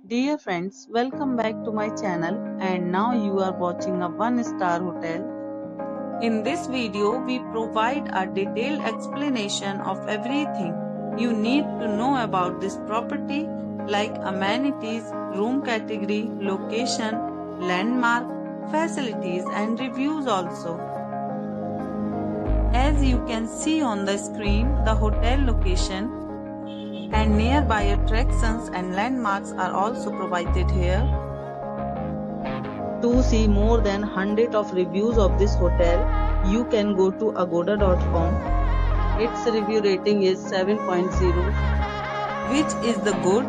Dear friends, welcome back to my channel and now you are watching a 1-star hotel. In this video, we provide a detailed explanation of everything you need to know about this property like amenities, room category, location, landmark, facilities and reviews also. As you can see on the screen, the hotel location and nearby attractions and landmarks are also provided here. To see more than 100 of reviews of this hotel, you can go to agoda.com. Its review rating is 7.0, which is the good.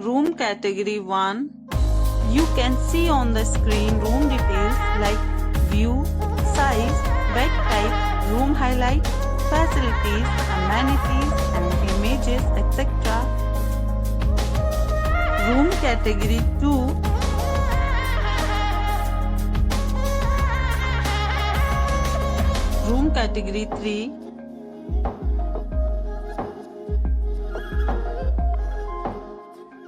Room category 1. You can see on the screen room details like view, size, bed type, room highlight, facilities, amenities and images, etc. Room category 2. Room category 3.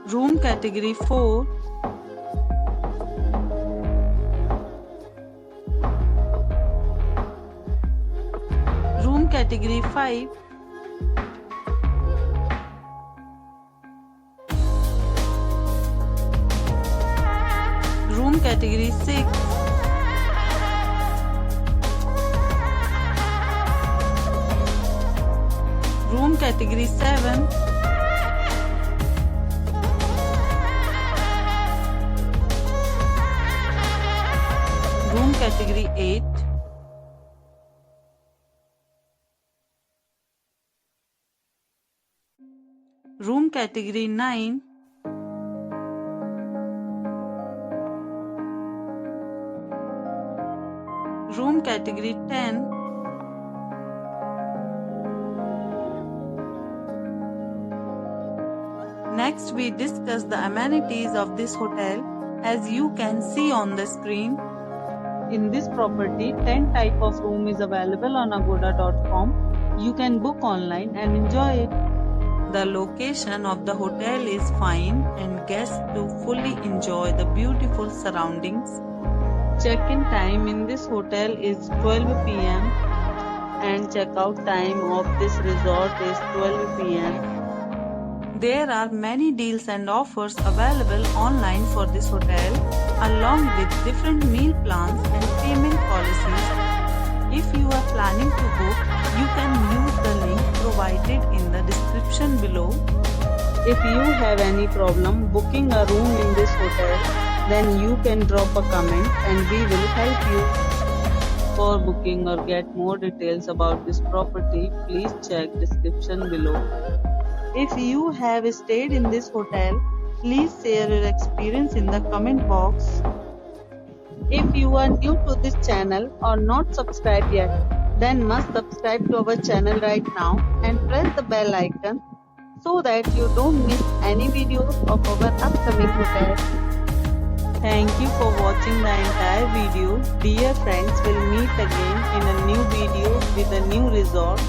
Room category 4. Room category 5. Room category 6. Room category 7. Room category 8. Room category 9. Room category 10. Next we discuss the amenities of this hotel as you can see on the screen. In this property, 10 type of room is available on agoda.com. You can book online and enjoy it. The location of the hotel is fine and guests to fully enjoy the beautiful surroundings. Check-in time in this hotel is 12 p.m. and check-out time of this resort is 12 p.m. There are many deals and offers available online for this hotel, along with different meal plans and payment policies. If you are planning to book, you can use the link provided in the description below. If you have any problem booking a room in this hotel, then you can drop a comment and we will help you. For booking or get more details about this property, please check description below. If you have stayed in this hotel, please share your experience in the comment box. If you are new to this channel or not subscribed yet, then must subscribe to our channel right now and press the bell icon so that you don't miss any videos of our upcoming hotel. Thank you for watching the entire video. Dear friends, we'll meet again in a new video with a new resort.